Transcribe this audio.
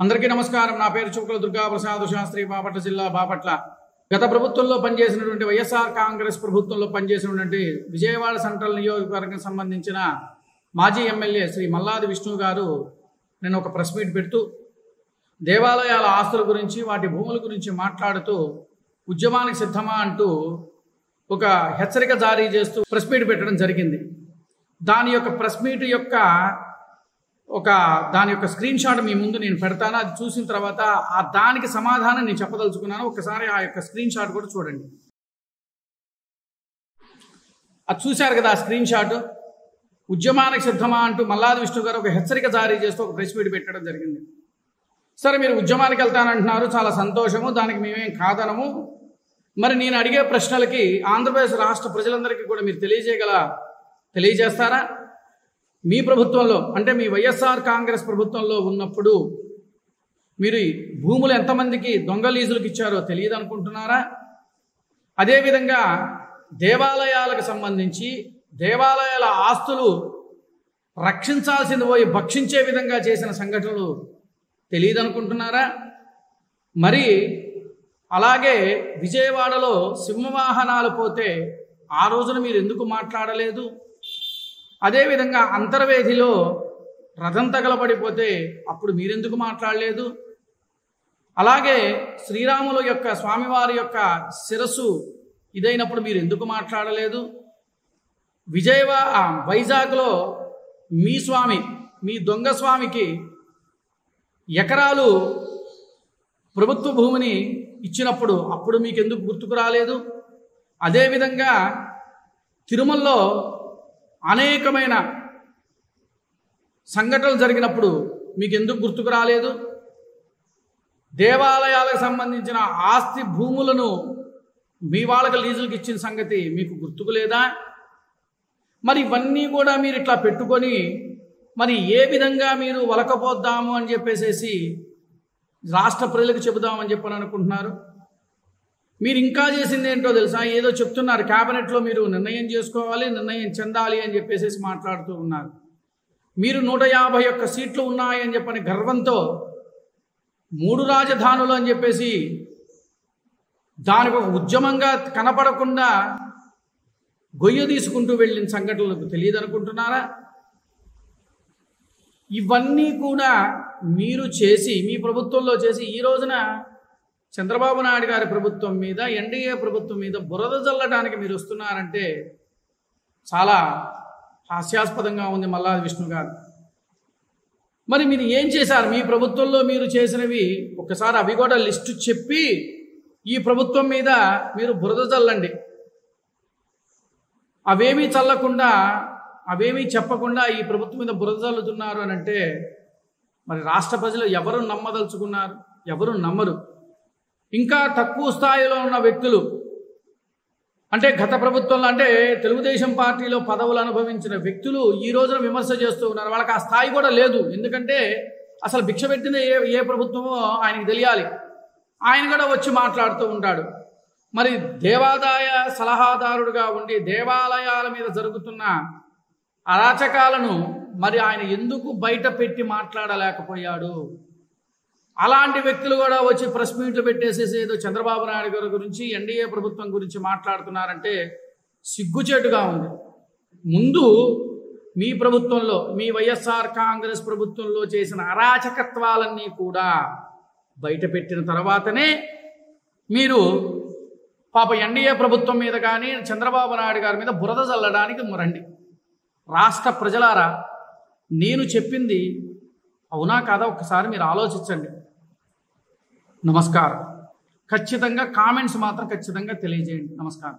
అందరికీ నమస్కారం. నా పేరు చుక్కల దుర్గా ప్రసాద్ శాస్త్రి, బాపట్ల జిల్లా బాపట్ల. గత ప్రభుత్వంలో పనిచేసినటువంటి వైఎస్ఆర్ కాంగ్రెస్ ప్రభుత్వంలో పనిచేసినటువంటి విజయవాడ సెంట్రల్ నియోజకవర్గం సంబంధించిన మాజీ ఎమ్మెల్యే శ్రీ మల్లాది విష్ణు గారు నేను ఒక ప్రెస్ మీట్ పెడుతూ దేవాలయాల ఆస్తుల గురించి, వాటి భూముల గురించి మాట్లాడుతూ ఉద్యమానికి సిద్ధమా అంటూ ఒక హెచ్చరిక జారీ చేస్తూ ప్రెస్ మీట్ పెట్టడం జరిగింది. దాని యొక్క ప్రెస్ మీట్ యొక్క దాని యొక్క స్క్రీన్ షాట్ మీ ముందు నేను పెడతాను. అది చూసిన తర్వాత దానికి సమాధానం నేను చెప్పదలుచుకున్నాను. ఒకసారి ఆ యొక్క స్క్రీన్ షాట్ కూడా చూడండి. అది చూశారు కదా ఆ స్క్రీన్ షాట్. ఉద్యమానికి సిద్ధమా అంటూ మల్లాది విష్ణు గారు ఒక హెచ్చరిక జారీ చేస్తూ ఒక ప్రెస్ మీట్ పెట్టడం జరిగింది. సరే, మీరు ఉద్యమానికి వెళ్తానంటున్నారు, చాలా సంతోషము, దానికి మేమేం కాదనము. మరి నేను అడిగే ప్రశ్నలకి ఆంధ్రప్రదేశ్ రాష్ట్ర ప్రజలందరికీ కూడా మీరు తెలియజేస్తారా? మీ ప్రభుత్వంలో, అంటే మీ వైఎస్ఆర్ కాంగ్రెస్ ప్రభుత్వంలో ఉన్నప్పుడు మీరు భూములు ఎంతమందికి దొంగ లీజులకు ఇచ్చారో తెలియదు అనుకుంటున్నారా? అదేవిధంగా దేవాలయాలకు సంబంధించి దేవాలయాల ఆస్తులు రక్షించాల్సింది పోయి భక్షించే విధంగా చేసిన సంఘటనలు తెలియదు అనుకుంటున్నారా? మరి అలాగే విజయవాడలో సింహవాహనాలు పోతే ఆ రోజున మీరు ఎందుకు మాట్లాడలేదు? అదేవిధంగా అంతర్వేదిలో రథం తగలబడిపోతే అప్పుడు మీరెందుకు మాట్లాడలేదు? అలాగే శ్రీరాముల యొక్క స్వామివారి యొక్క శిరస్సు ఇదైనప్పుడు మీరు ఎందుకు మాట్లాడలేదు? వైజాగ్లో మీ దొంగ స్వామికి ఎకరాలు ప్రభుత్వ భూమిని ఇచ్చినప్పుడు అప్పుడు మీకు ఎందుకు గుర్తుకు రాలేదు? అదేవిధంగా తిరుమలలో అనేకమైన సంఘటనలు జరిగినప్పుడు మీకు ఎందుకు గుర్తుకు రాలేదు? దేవాలయాలకు సంబంధించిన ఆస్తి భూములను మీ వాళ్ళకి లీజులకు ఇచ్చిన సంగతి మీకు గుర్తుకు లేదా? మరి ఇవన్నీ కూడా మీరు ఇట్లా పెట్టుకొని మరి ఏ విధంగా మీరు వలకపోద్దాము అని చెప్పేసి రాష్ట్ర ప్రజలకు చెబుదామని చెప్పని అనుకుంటున్నారు? మీరు ఇంకా చేసింది ఏంటో తెలుసా? ఏదో చెప్తున్నారు, క్యాబినెట్లో మీరు నిర్ణయం చేసుకోవాలి, నిర్ణయం చెందాలి అని చెప్పేసి మాట్లాడుతూ ఉన్నారు. మీరు 151 సీట్లు ఉన్నాయని చెప్పని గర్వంతో 3 రాజధానులు అని చెప్పేసి దానికి ఒక ఉద్యమంగా కనపడకుండా గొయ్య తీసుకుంటూ వెళ్ళిన సంఘటనలకు తెలియదు అనుకుంటున్నారా? ఇవన్నీ కూడా మీరు చేసి, మీ ప్రభుత్వంలో చేసి, ఈ రోజున చంద్రబాబు నాయుడు గారి ప్రభుత్వం మీద, ఎన్డీఏ ప్రభుత్వం మీద బురద జల్లడానికి మీరు వస్తున్నారంటే చాలా హాస్యాస్పదంగా ఉంది మల్లాది విష్ణు గారు. మరి మీరు ఏం చేశారు? మీ ప్రభుత్వంలో మీరు చేసినవి ఒకసారి అవి కూడా లిస్టు చెప్పి ఈ ప్రభుత్వం మీద మీరు బురద జల్లండి. అవేమీ చల్లకుండా, అవేమీ చెప్పకుండా ఈ ప్రభుత్వం మీద బురద జల్లుతున్నారు అని అంటే మరి రాష్ట్ర ప్రజలు ఎవరు నమ్మదలుచుకున్నారు? ఎవరు నమ్మరు. ఇంకా తక్కువ స్థాయిలో ఉన్న వ్యక్తులు, అంటే గత ప్రభుత్వంలో, అంటే తెలుగుదేశం పార్టీలో పదవులు అనుభవించిన వ్యక్తులు ఈ రోజున విమర్శ చేస్తూ ఉన్నారు. వాళ్ళకి ఆ స్థాయి కూడా లేదు. ఎందుకంటే అసలు భిక్ష పెట్టిన ఏ ప్రభుత్వమో ఆయనకి తెలియాలి. ఆయన కూడా వచ్చి మాట్లాడుతూ ఉంటాడు. మరి దేవాదాయ సలహాదారుడుగా ఉండి దేవాలయాల మీద జరుగుతున్న అరాచకాలను మరి ఆయన ఎందుకు బయట పెట్టి మాట్లాడలేకపోయాడు? అలాంటి వ్యక్తులు కూడా వచ్చి ప్రెస్ మీట్లు పెట్టేసేసి ఏదో చంద్రబాబు నాయుడు గారి గురించి, ఎన్డీఏ ప్రభుత్వం గురించి మాట్లాడుతున్నారంటే సిగ్గుచేటుగా ఉంది. ముందు మీ ప్రభుత్వంలో, మీ వైఎస్ఆర్ కాంగ్రెస్ ప్రభుత్వంలో చేసిన అరాచకత్వాలన్నీ కూడా బయట పెట్టిన తర్వాతనే మీరు పాప ఎన్డీఏ ప్రభుత్వం మీద కానీ చంద్రబాబు నాయుడు గారి మీద బురద చల్లడానికి రండి. రాష్ట్ర ప్రజలారా, నేను చెప్పింది అవునా కాదా ఒకసారి మీరు ఆలోచించండి. నమస్కారం. ఖచ్చితంగా కామెంట్స్ మాత్రం ఖచ్చితంగా తెలియజేయండి. నమస్కారం.